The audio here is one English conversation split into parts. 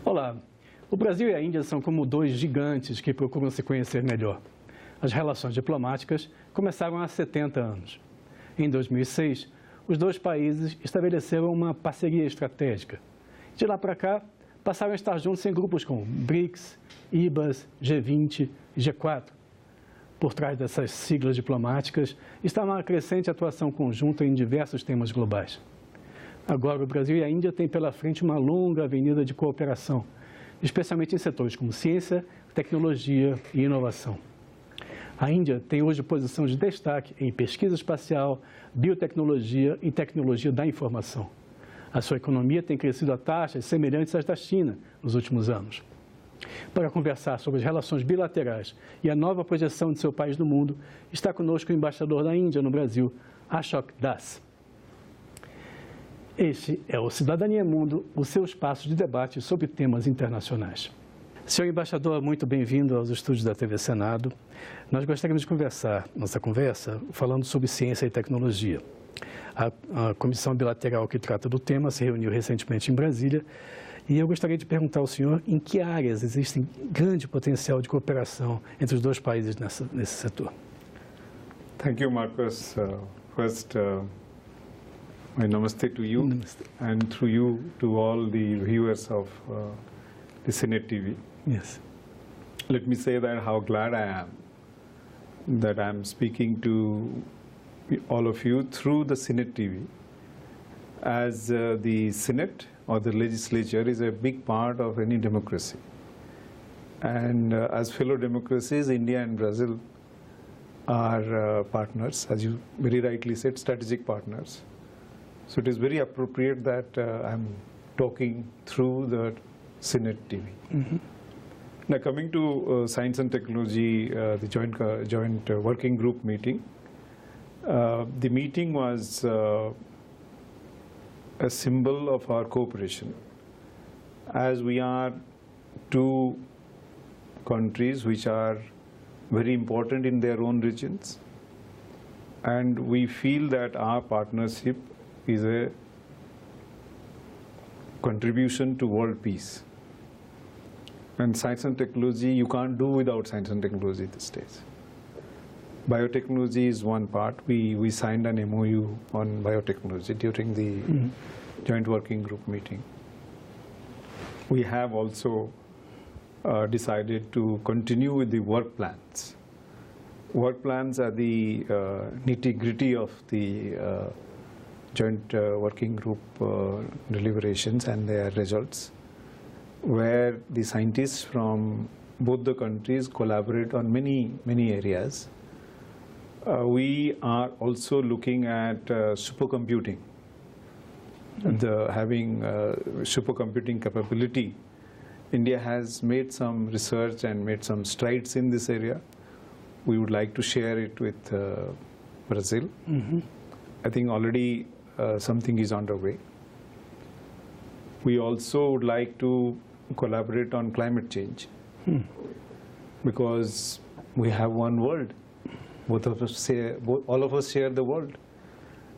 Olá, o Brasil e a Índia são como dois gigantes que procuram se conhecer melhor. As relações diplomáticas começaram há 70 anos. Em 2006, os dois países estabeleceram uma parceria estratégica. De lá para cá, passaram a estar juntos em grupos como BRICS, IBAS, G20 e G4. Por trás dessas siglas diplomáticas está uma crescente atuação conjunta em diversos temas globais. Agora, o Brasil e a Índia têm pela frente uma longa avenida de cooperação, especialmente em setores como ciência, tecnologia e inovação. A Índia tem hoje posição de destaque em pesquisa espacial, biotecnologia e tecnologia da informação. A sua economia tem crescido a taxas semelhantes às da China nos últimos anos. Para conversar sobre as relações bilaterais e a nova projeção de seu país no mundo, está conosco o embaixador da Índia no Brasil, Ashok Das. Este é o Cidadania Mundo, o seu espaço de debate sobre temas internacionais. Senhor embaixador, muito bem-vindo aos estúdios da TV Senado. Nós gostaríamos de começar nossa conversa falando sobre ciência e tecnologia. A comissão bilateral que trata do tema se reuniu recentemente em Brasília e eu gostaria de perguntar ao senhor em que áreas existe grande potencial de cooperação entre os dois países nesse setor. Thank you, Marcus. My namaste to you, and through you to all the viewers of the Senate TV. Yes. Let me say that how glad I am that I'm speaking to all of you through the Senate TV, as the Senate or the legislature is a big part of any democracy. And as fellow democracies, India and Brazil are partners, as you very rightly said, strategic partners. So it is very appropriate that I'm talking through the Senate TV. Mm-hmm. Now coming to science and technology, the joint working group meeting. The meeting was a symbol of our cooperation, as we are two countries which are very important in their own regions, and we feel that our partnership is a contribution to world peace. And science and technology, you can't do without science and technology these days. Biotechnology is one part. We signed an MOU on biotechnology during the joint working group meeting. We have also decided to continue with the work plans. Work plans are the nitty-gritty of the joint working group deliberations and their results, where the scientists from both the countries collaborate on many areas. We are also looking at supercomputing, having supercomputing capability. India has made some research and made some strides in this area. We would like to share it with Brazil. Mm-hmm. I think already something is underway. We also would like to collaborate on climate change, because we have one world. All of us share the world,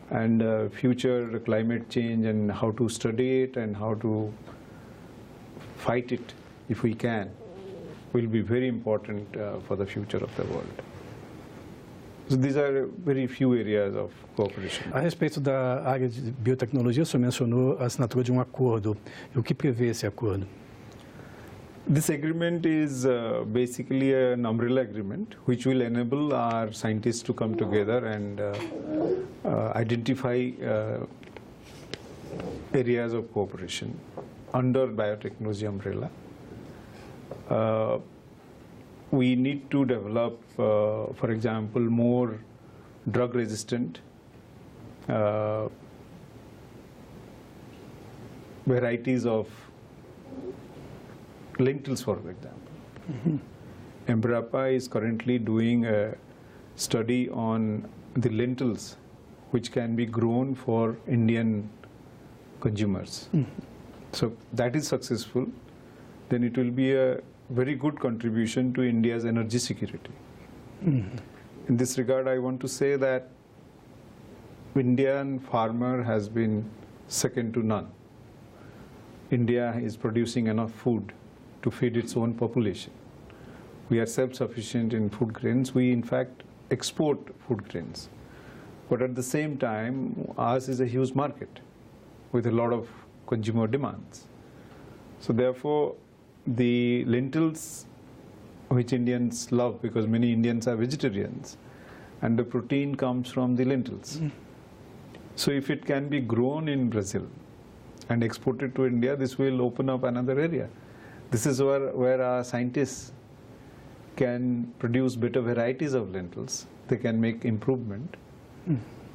and future climate change and how to study it and how to fight it, if we can, will be very important for the future of the world. So these are very few areas of cooperation. A respeito da área de biotecnologia, o senhor mencionou a assinatura de um acordo. O que prevê esse acordo? This agreement is basically an umbrella agreement which will enable our scientists to come together and identify areas of cooperation under biotechnology umbrella. We need to develop, for example, more drug-resistant varieties of lentils, for example. Mm-hmm. Embrapa is currently doing a study on the lentils which can be grown for Indian consumers. Mm-hmm. So that is successful, then it will be a very good contribution to India's energy security. Mm-hmm. In this regard, I want to say that Indian farmer has been second to none. India is producing enough food to feed its own population. We are self-sufficient in food grains. We, in fact, export food grains. But at the same time, ours is a huge market with a lot of consumer demands. So therefore, the lentils, which Indians love, because many Indians are vegetarians, and the protein comes from the lentils. So if it can be grown in Brazil and exported to India, this will open up another area. This is where our scientists can produce better varieties of lentils. They can make improvement,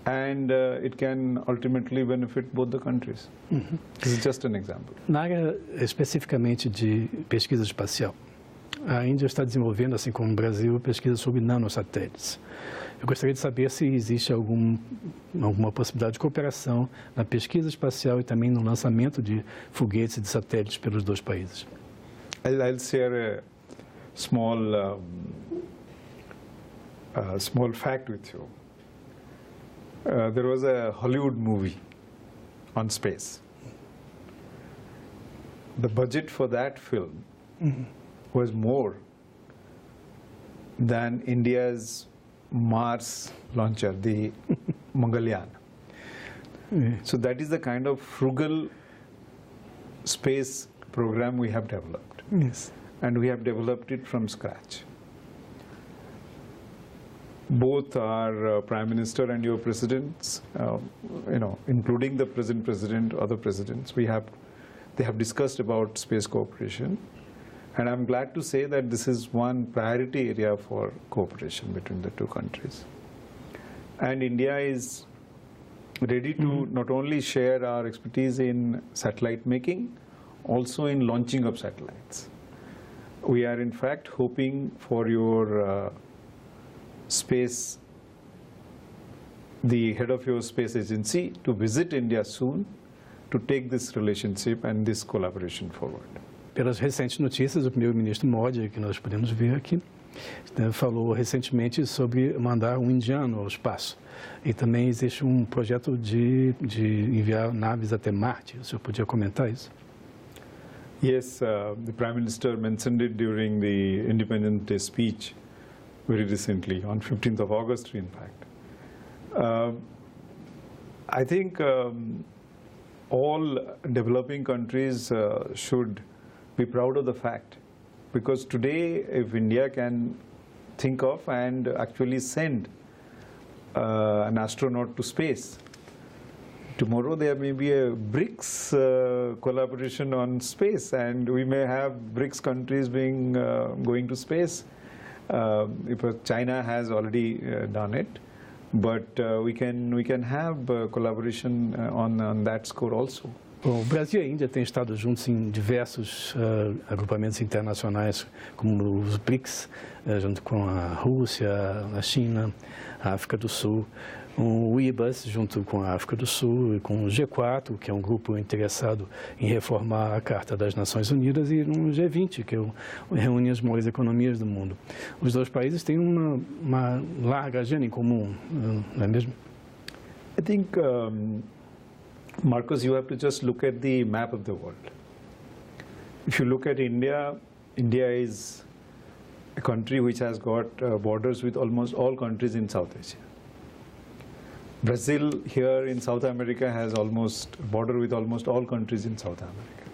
and it can ultimately benefit both the countries. This is just an example. Na área especificamente de pesquisa espacial, a Índia está desenvolvendo, assim como o Brasil, pesquisa sobre nanosatélites. Eu gostaria de saber se existe alguma possibilidade de cooperação na pesquisa espacial e também no lançamento de foguetes e de satélites pelos dois países. I'll share a small fact with you. There was a Hollywood movie on space. The budget for that film was more than India's Mars launcher, the Mangalyaan. So that is the kind of frugal space program we have developed. Yes. And we have developed it from scratch. Both our Prime Minister and your presidents, including the present president, other presidents, they have discussed about space cooperation. And I'm glad to say that this is one priority area for cooperation between the two countries. And India is ready to not only share our expertise in satellite making, also in launching of satellites. We are in fact hoping for your the head of your space agency to visit India soon to take this relationship and this collaboration forward. Pelas recentes notícias, o primeiro-ministro Modi, que nós podemos ver aqui, falou recentemente sobre mandar um indiano ao espaço. E também existe um projeto de enviar naves até Marte. O senhor podia comentar isso? Yes, the Prime Minister mentioned it during the Independence Day speech very recently, on 15th of August, in fact. I think all developing countries should be proud of the fact, because today if India can think of and actually send an astronaut to space, tomorrow there may be a BRICS collaboration on space, and we may have BRICS countries going to space. China has already done it, but we can have collaboration on that score also. Bom, o Brasil e a Índia têm estado juntos em diversos agrupamentos internacionais, como os BRICS, junto com a Rússia, a China, a África do Sul, o IBAS, junto com a África do Sul, e com o G4, que é um grupo interessado em reformar a Carta das Nações Unidas, e no G20, que reúne as maiores economias do mundo. Os dois países têm uma larga agenda em comum, não é mesmo? I think, Marcus, you have to just look at the map of the world. If you look at India, India is a country which has got borders with almost all countries in South Asia. Brazil here in South America has almost border with almost all countries in South America.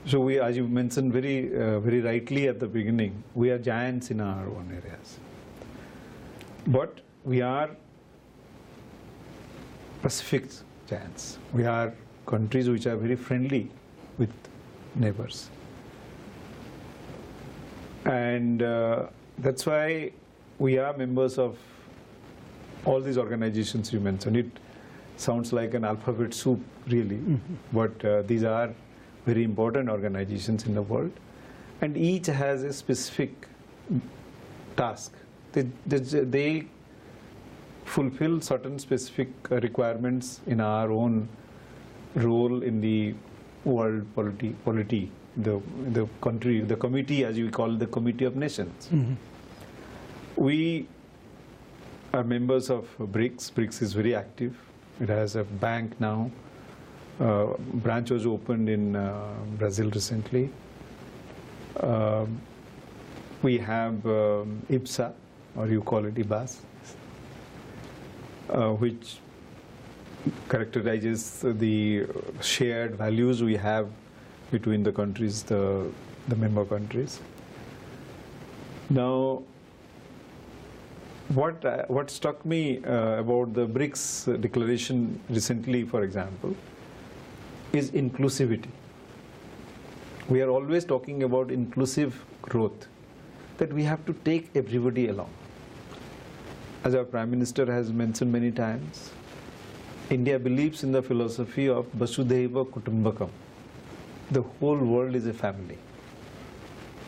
So we, as you mentioned very rightly at the beginning, we are giants in our own areas. But we are Pacific giants. We are countries which are very friendly with neighbors. And that's why we are members of all these organizations you mentioned. It sounds like an alphabet soup, really, but these are very important organizations in the world, and each has a specific task. They fulfill certain specific requirements in our own role in the world polity, the country, the committee, as you call the Committee of Nations. We are members of BRICS. BRICS is very active. It has a bank now. Branch was opened in Brazil recently. We have IBSA, or you call it IBAS, which characterizes the shared values we have between the countries, the member countries. Now, what struck me about the BRICS declaration recently, for example, is inclusivity. We are always talking about inclusive growth, that we have to take everybody along. As our Prime Minister has mentioned many times, India believes in the philosophy of Vasudhaiva Kutumbakam. The whole world is a family.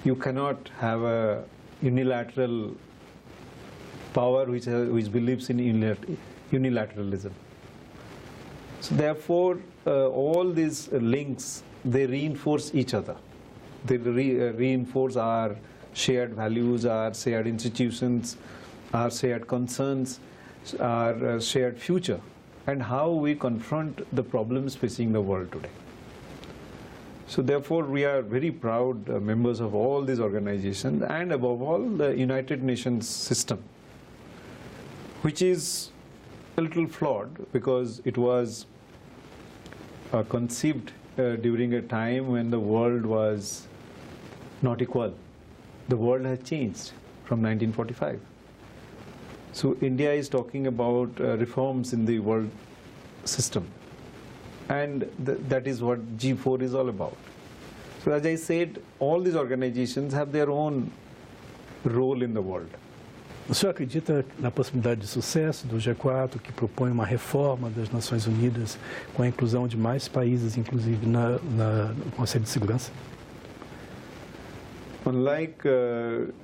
You cannot have a unilateral power which believes in unilateralism. So therefore, all these links, they reinforce each other. They reinforce our shared values, our shared institutions, our shared concerns, our shared future, and how we confront the problems facing the world today. So therefore, we are very proud members of all these organizations, and above all, the United Nations system, which is a little flawed because it was conceived during a time when the world was not equal. The world has changed from 1945. So India is talking about reforms in the world system, and that is what G4 is all about. So as I said, all these organizations have their own role in the world. O senhor acredita na possibilidade de sucesso do G4, que propõe uma reforma das Nações Unidas com a inclusão de mais países, inclusive no Conselho de Segurança? Unlike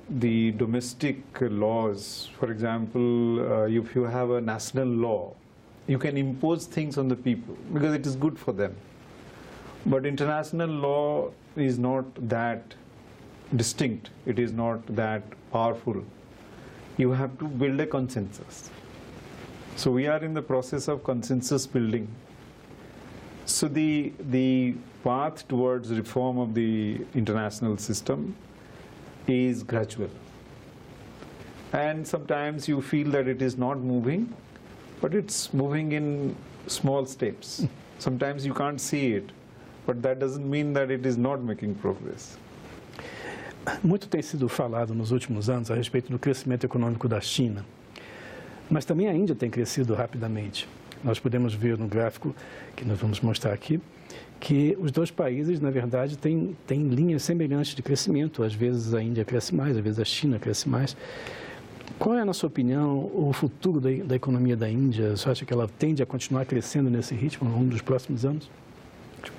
the domestic laws, for example, if you have a national law, you can impose things on the people because it is good for them. But international law is not that distinct. It is not that powerful. You have to build a consensus. So we are in the process of consensus building. So the path towards reform of the international system is gradual. And sometimes you feel that it is not moving, but it's moving in small steps. Sometimes you can't see it, but that doesn't mean that it is not making progress. Muito tem sido falado nos últimos anos a respeito do crescimento econômico da China, mas também a Índia tem crescido rapidamente. Nós podemos ver no gráfico que nós vamos mostrar aqui que os dois países, na verdade, têm linhas semelhantes de crescimento. Às vezes a Índia cresce mais, às vezes a China cresce mais. Qual é, na sua opinião, o futuro da economia da Índia? Você acha que ela tende a continuar crescendo nesse ritmo ao longo dos próximos anos?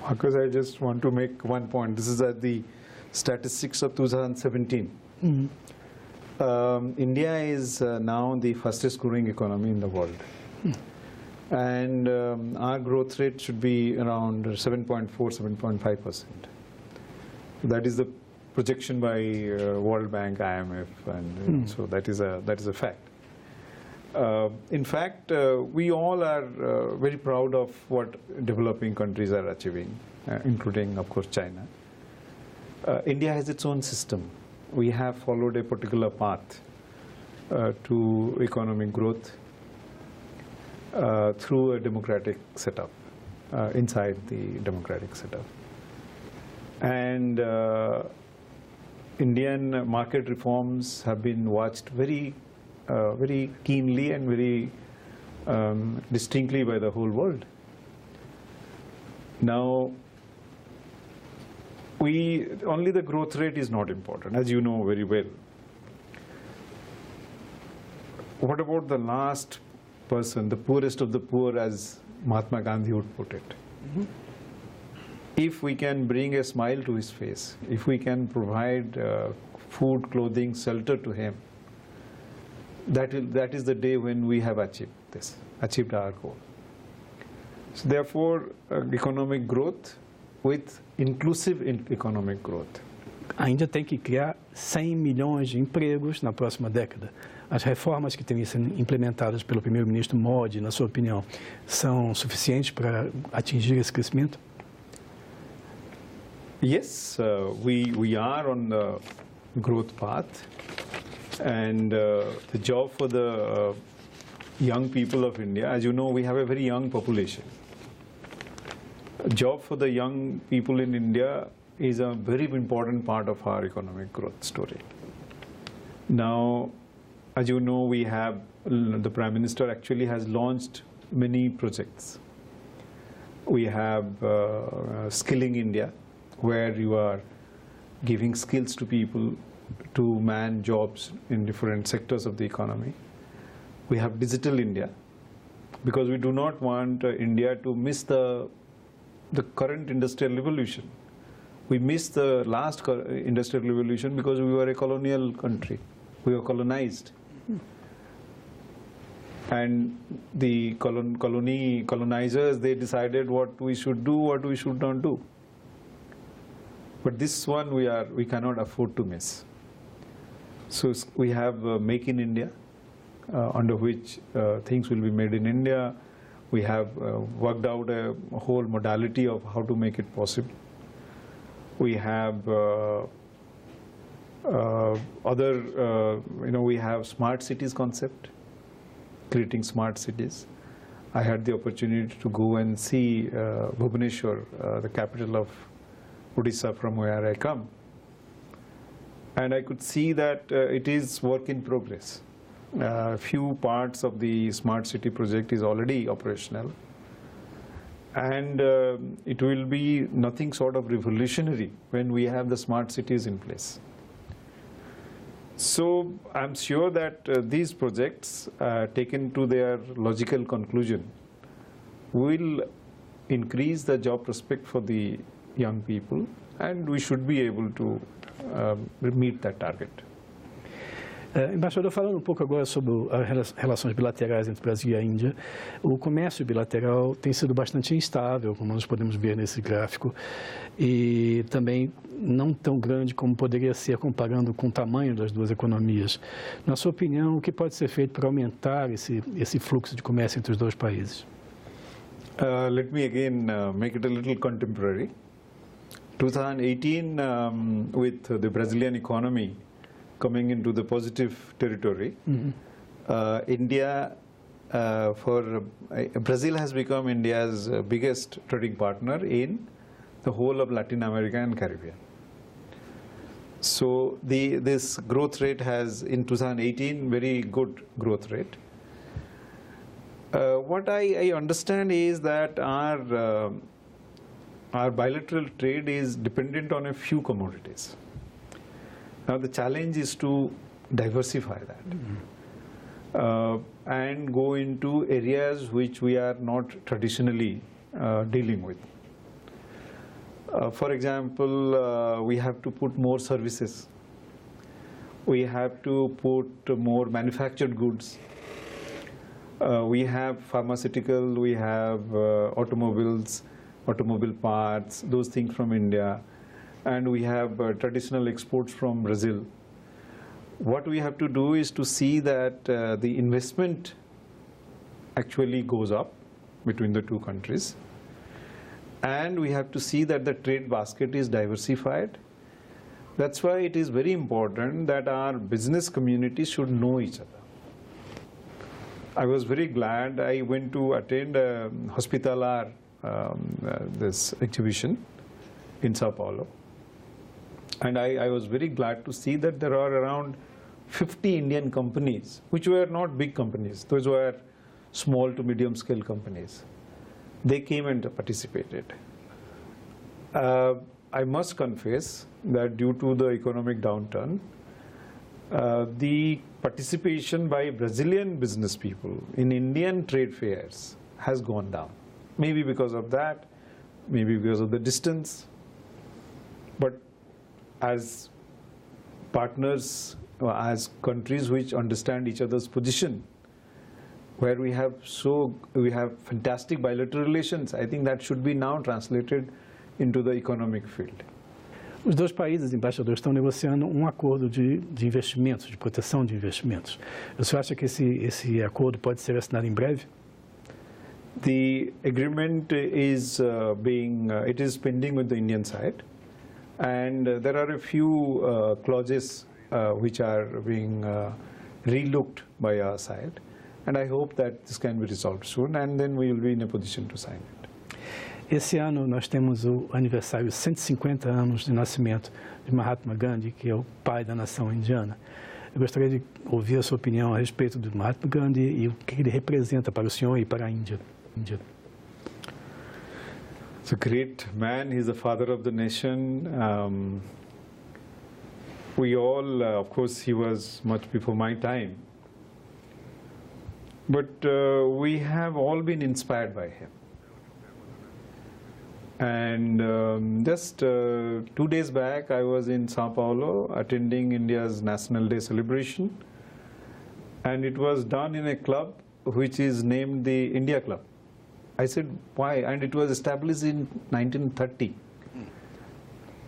Marcus, I just want to make one point. This is at the statistics of 2017. Mm-hmm. India is now the fastest growing economy in the world. And our growth rate should be around 7.4, 7.5%. That is the projection by World Bank, IMF, and so that is a fact. In fact, we all are very proud of what developing countries are achieving, including, of course, China. India has its own system. We have followed a particular path to economic growth through a democratic setup, inside the democratic setup. And Indian market reforms have been watched very keenly and very distinctly by the whole world. Now, only the growth rate is not important, as you know very well. What about the last person, the poorest of the poor, as Mahatma Gandhi would put it? Mm-hmm. If we can bring a smile to his face, if we can provide food, clothing, shelter to him, that is the day when we have achieved our goal. So therefore, economic growth with inclusive economic growth A Índia tem que criar 100 milhões de empregos na próxima década. As reformas que têm sido implementadas pelo primeiro-ministro Modi, na sua opinião, são suficientes para atingir esse crescimento? Yes, we are on the growth path, and the job for the young people of India, as you know, we have a very young population. A job for the young people in India is a very important part of our economic growth story. Now, as you know, we have, the Prime Minister actually has launched many projects. We have Skilling India, where you are giving skills to people to man jobs in different sectors of the economy. We have Digital India, because we do not want India to miss the current industrial revolution. We missed the last industrial revolution because we were a colonial country. We were colonized. And the colonizers, they decided what we should do, what we should not do. But this one we cannot afford to miss. So we have Make in India, under which things will be made in India. We have worked out a whole modality of how to make it possible. We have we have smart cities concept, creating smart cities. I had the opportunity to go and see Bhubaneswar, the capital of Odisha, from where I come. And I could see that it is work in progress. Few parts of the smart city project is already operational. And it will be nothing sort of revolutionary when we have the smart cities in place. So I'm sure that these projects, taken to their logical conclusion, will increase the job prospect for the young people, and we should be able to meet that target. Embaixador, falando um pouco agora sobre as relações bilaterais entre o Brasil e a Índia, o comércio bilateral tem sido bastante instável, como nós podemos ver nesse gráfico, e também não tão grande como poderia ser comparando com o tamanho das duas economias. Na sua opinião, o que pode ser feito para aumentar esse fluxo de comércio entre os dois países? Let me again make it a little contemporary. 2018, with the Brazilian economy coming into the positive territory, Brazil has become India's biggest trading partner in the whole of Latin America and Caribbean. So this growth rate has, in 2018, very good growth rate. What I understand is that our bilateral trade is dependent on a few commodities. Now the challenge is to diversify that and go into areas which we are not traditionally dealing with. For example, we have to put more services. We have to put more manufactured goods. We have pharmaceutical, we have automobiles, automobile parts, those things from India. And we have traditional exports from Brazil. What we have to do is to see that the investment actually goes up between the two countries. And we have to see that the trade basket is diversified. That's why it is very important that our business community should know each other. I was very glad I went to attend Hospitalar, this exhibition in Sao Paulo. And I was very glad to see that there are around 50 Indian companies, which were not big companies. Those were small to medium scale companies. They came and participated. I must confess that due to the economic downturn, the participation by Brazilian business people in Indian trade fairs has gone down. Maybe because of that, maybe because of the distance. But as partners, as countries which understand each other's position, where we have fantastic bilateral relations, I think that should be now translated into the economic field. Os dois países, embaixadores, estão negociando um acordo de investimentos, de proteção de investimentos. O senhor acha que esse acordo pode ser assinado em breve? The agreement is it is pending with the Indian side, and there are a few clauses which are being relooked by our side, and I hope that this can be resolved soon, and then we will be in a position to sign it. Esse ano nós temos o aniversário 150 anos de nascimento de Mahatma Gandhi, que é o pai da nação indiana. Eu gostaria de ouvir a sua opinião a respeito do Mahatma Gandhi e o que ele representa para o senhor e para a Índia. He's a great man. He's the father of the nation. We all, of course, he was much before my time. But we have all been inspired by him. And just 2 days back, I was in Sao Paulo attending India's National Day celebration. And it was done in a club which is named the India Club. I said, why? And it was established in 1930.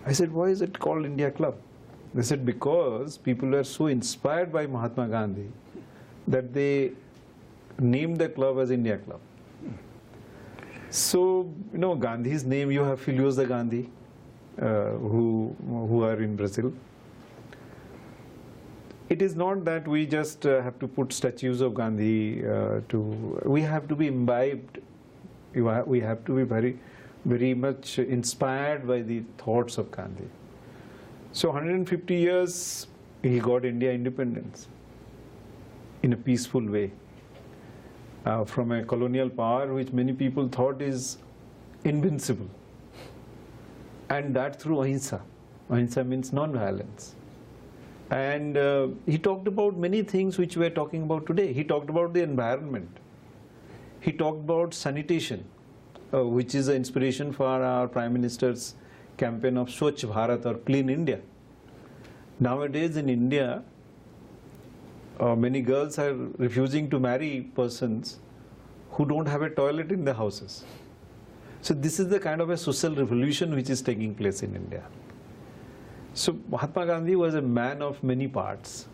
I said, why is it called India Club? They said, because people were so inspired by Mahatma Gandhi that they named the club as India Club. So, you know, Gandhi's name, you have Filhos de Gandhi, who are in Brazil. It is not that we just have to put statues of Gandhi we have to be imbibed. We have to be very, very much inspired by the thoughts of Gandhi. So 150 years, he got India independence in a peaceful way. From a colonial power which many people thought is invincible. And that through ahimsa. Ahimsa means non-violence. And he talked about many things which we are talking about today. He talked about the environment. He talked about sanitation, which is the inspiration for our Prime Minister's campaign of Swachh Bharat or Clean India. Nowadays in India, many girls are refusing to marry persons who don't have a toilet in their houses. So this is the kind of a social revolution which is taking place in India. So Mahatma Gandhi was a man of many parts,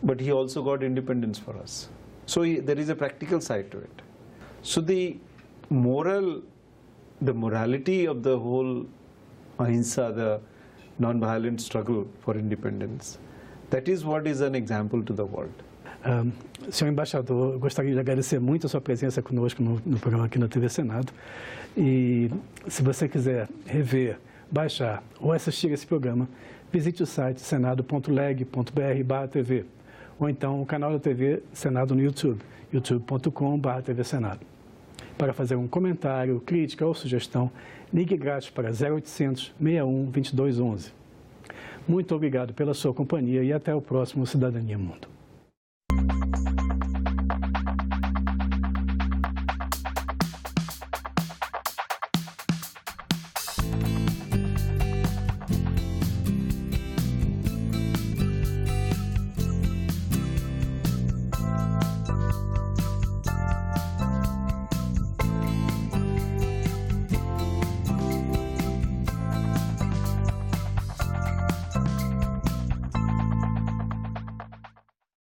but he also got independence for us. So there is a practical side to it. So the morality of the whole ahimsa, the non-violent struggle for independence, that is what is an example to the world. Senhor embaixador, eu gostaria de agradecer muito a sua presença conosco no programa aqui na TV Senado. E se você quiser rever, baixar ou assistir esse programa, visite o site senado.leg.br/TV ou então o canal da TV Senado no YouTube, youtube.com/TV Senado. Para fazer um comentário, crítica ou sugestão, ligue grátis para 0800 61 22 11. Muito obrigado pela sua companhia e até o próximo Cidadania Mundo.